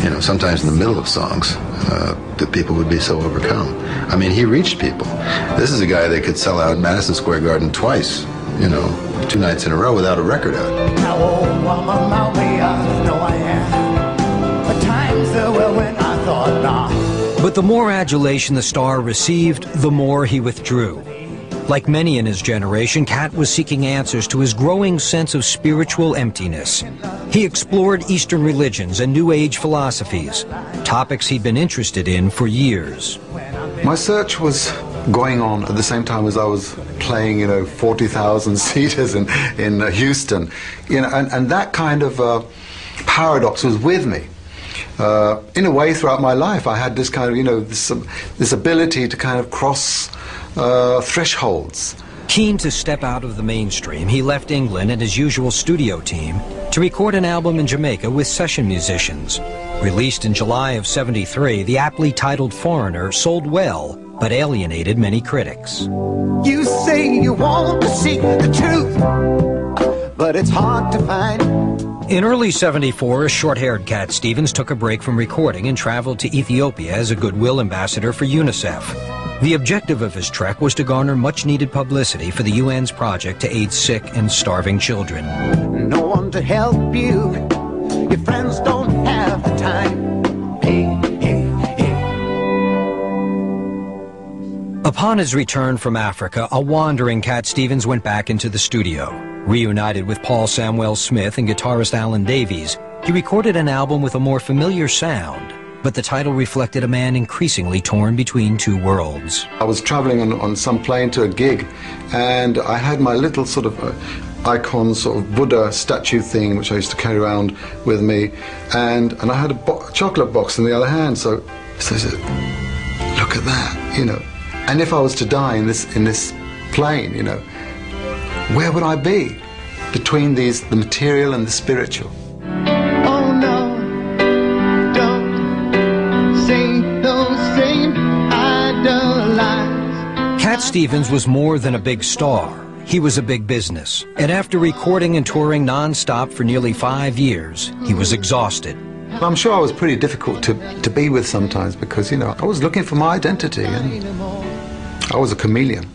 you know, sometimes in the middle of songs, that people would be so overcome. I mean, he reached people. This is a guy that could sell out Madison Square Garden twice, you know, 2 nights in a row without a record out. Now, oh, I'm a mountain, I know I am. But times there were when I thought not. But the more adulation the star received, the more he withdrew. Like many in his generation, Cat was seeking answers to his growing sense of spiritual emptiness. He explored Eastern religions and New Age philosophies, topics he'd been interested in for years. My search was going on at the same time as I was playing, you know, 40,000 seaters in Houston, you know, and that kind of paradox was with me. In a way, throughout my life, I had this kind of, you know, this ability to kind of cross thresholds. Keen to step out of the mainstream, he left England and his usual studio team to record an album in Jamaica with session musicians. Released in July of '73, the aptly titled Foreigner sold well, but alienated many critics. You say you want to seek the truth, but it's hard to find. In early '74, a short-haired Cat Stevens took a break from recording and traveled to Ethiopia as a goodwill ambassador for UNICEF. The objective of his trek was to garner much-needed publicity for the UN's project to aid sick and starving children. No one to help you, your friends don't have the time. Hey, hey, hey. Upon his return from Africa, a wandering Cat Stevens went back into the studio. Reunited with Paul Samwell Smith and guitarist Alan Davies, he recorded an album with a more familiar sound, but the title reflected a man increasingly torn between two worlds. I was traveling on some plane to a gig, and I had my little sort of icon, sort of Buddha statue thing, which I used to carry around with me, and I had a chocolate box in the other hand, so I said, look at that, you know. And if I was to die in this plane, you know, where would I be between the material and the spiritual? Oh no, don't say those same idle lies. Cat Stevens was more than a big star. He was a big business. And after recording and touring non-stop for nearly 5 years, he was exhausted. I'm sure I was pretty difficult to be with sometimes because, you know, I was looking for my identity and I was a chameleon.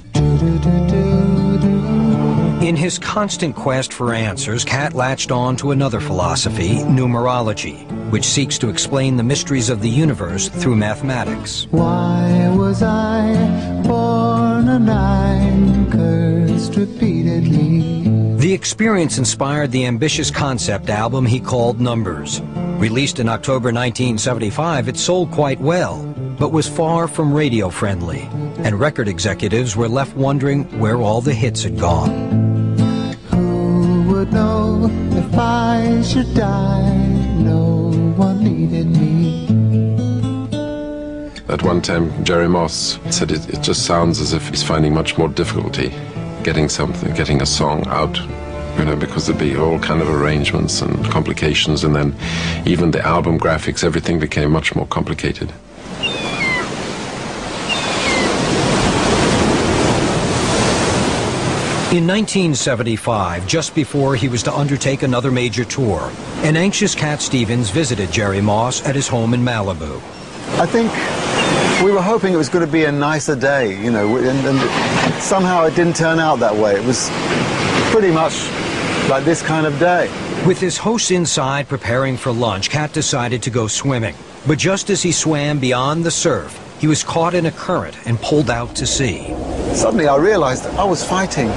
In his constant quest for answers, Cat latched on to another philosophy, numerology, which seeks to explain the mysteries of the universe through mathematics. Why was I born a nine, cursed repeatedly? The experience inspired the ambitious concept album he called Numbers. Released in October 1975, it sold quite well, but was far from radio-friendly, and record executives were left wondering where all the hits had gone. Would know if I should die, no one needed me. At one time, Jerry Moss said it just sounds as if he's finding much more difficulty getting a song out, you know, because there'd be all kind of arrangements and complications, and then even the album graphics, everything became much more complicated. In 1975, just before he was to undertake another major tour, an anxious Cat Stevens visited Jerry Moss at his home in Malibu. I think we were hoping it was going to be a nicer day, you know, and somehow it didn't turn out that way. It was pretty much like this kind of day. With his hosts inside preparing for lunch, Cat decided to go swimming. But just as he swam beyond the surf, he was caught in a current and pulled out to sea. Suddenly I realized that I was fighting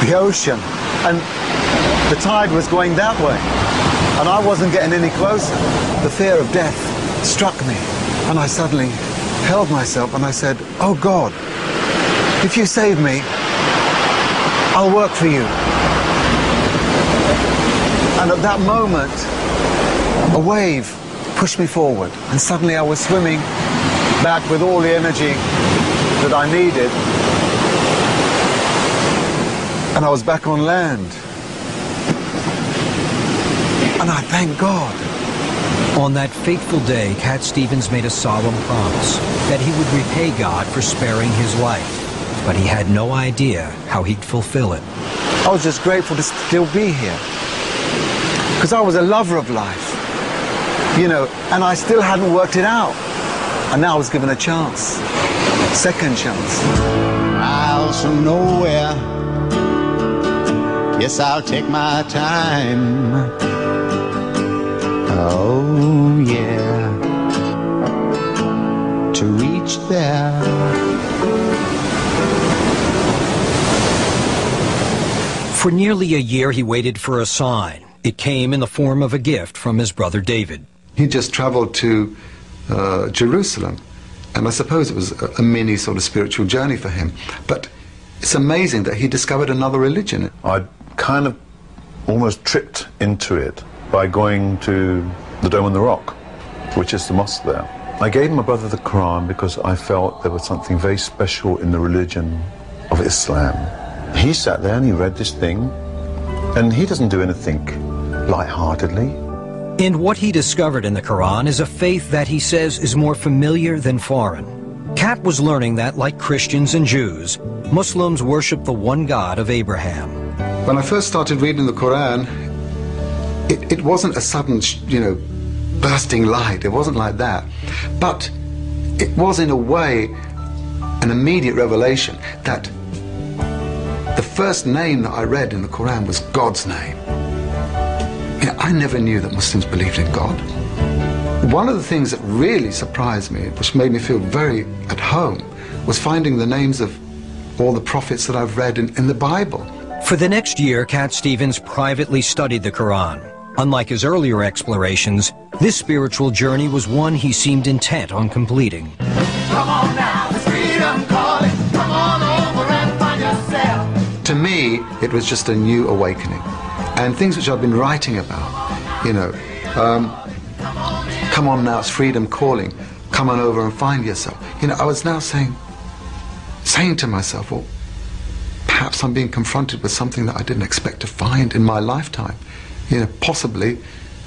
the ocean, and the tide was going that way, and I wasn't getting any closer. The fear of death struck me, and I suddenly held myself and I said, oh God, if you save me, I'll work for you. And at that moment, a wave pushed me forward, and suddenly I was swimming back with all the energy that I needed, and I was back on land. And I thank God. On that fateful day, Cat Stevens made a solemn promise that he would repay God for sparing his life, but he had no idea how he'd fulfill it. I was just grateful to still be here, because I was a lover of life. You know, and I still hadn't worked it out. And now I was given a chance. Second chance. Miles from nowhere. Yes, I'll take my time. Oh, yeah. To reach there. For nearly a year, he waited for a sign. It came in the form of a gift from his brother David. He just traveled to Jerusalem, and I suppose it was a mini sort of spiritual journey for him. But it's amazing that he discovered another religion. I kind of almost tripped into it by going to the Dome on the Rock, which is the mosque there. I gave my brother the Quran because I felt there was something very special in the religion of Islam. He sat there and he read this thing, and he doesn't do anything lightheartedly. And what he discovered in the Quran is a faith that he says is more familiar than foreign. Kat was learning that, like Christians and Jews, Muslims worship the one God of Abraham. When I first started reading the Quran, it wasn't a sudden, you know, bursting light. It wasn't like that. But it was, in a way, an immediate revelation that the first name that I read in the Quran was God's name. You know, I never knew that Muslims believed in God. One of the things that really surprised me, which made me feel very at home, was finding the names of all the prophets that I've read in the Bible. For the next year, Cat Stevens privately studied the Quran. Unlike his earlier explorations, this spiritual journey was one he seemed intent on completing. Come on now, it's freedom calling. Come on over and find yourself. To me, it was just a new awakening. And things which I've been writing about, you know, come on now, it's freedom calling. Come on over and find yourself. You know, I was now saying to myself, well, perhaps I'm being confronted with something that I didn't expect to find in my lifetime. You know, possibly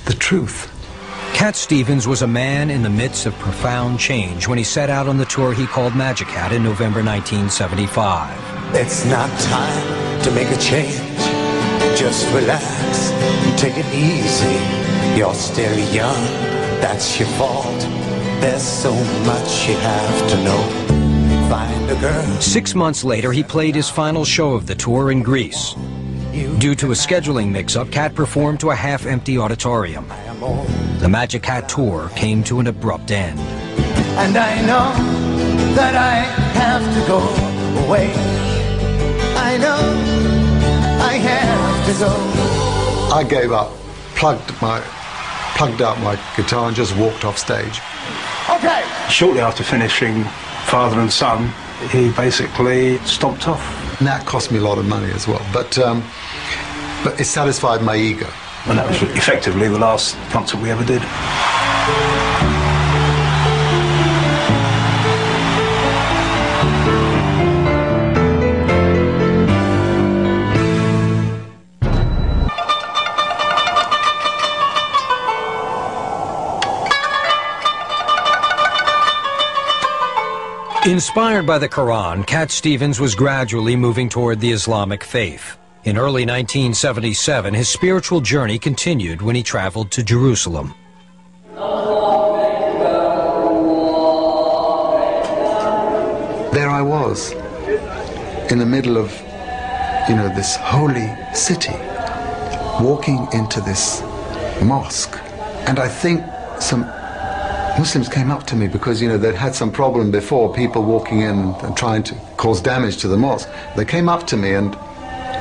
the truth. Cat Stevens was a man in the midst of profound change when he set out on the tour he called Magic Hat in November 1975. It's not time to make a change. Just relax and take it easy. You're still young, that's your fault. There's so much you have to know. Find a girl. 6 months later, he played his final show of the tour in Greece. Due to a scheduling mix-up, Cat performed to a half-empty auditorium. The Magic Hat tour came to an abrupt end. And I know that I have to go away. I know I have to go. I gave up, plugged out my guitar and just walked off stage. Okay. Shortly after finishing Father and Son, he basically stopped off. And that cost me a lot of money as well, but it satisfied my ego. And that was effectively the last concert we ever did. Inspired by the Quran, Cat Stevens was gradually moving toward the Islamic faith. In early 1977, his spiritual journey continued when he traveled to Jerusalem. There I was, in the middle of, you know, this holy city, walking into this mosque. And I think some Muslims came up to me because, you know, they'd had some problem before, people walking in and trying to cause damage to the mosque. They came up to me and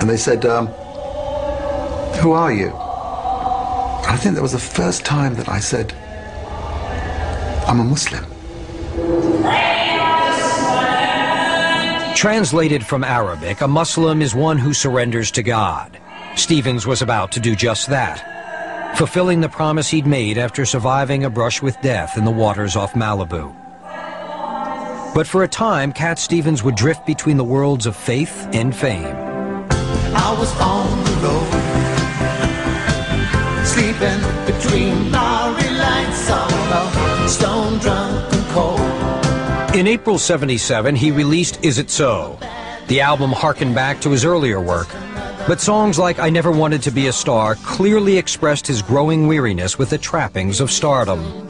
they said, who are you? I think that was the first time that I said, I'm a Muslim. Translated from Arabic, a Muslim is one who surrenders to God. Stevens was about to do just that, fulfilling the promise he'd made after surviving a brush with death in the waters off Malibu. But for a time, Cat Stevens would drift between the worlds of faith and fame. I was on the road, sleeping between lorry lights on a stone drunk and cold. In April '77, he released Is It So? The album harkened back to his earlier work, But songs like I Never Wanted to Be a Star clearly expressed his growing weariness with the trappings of stardom.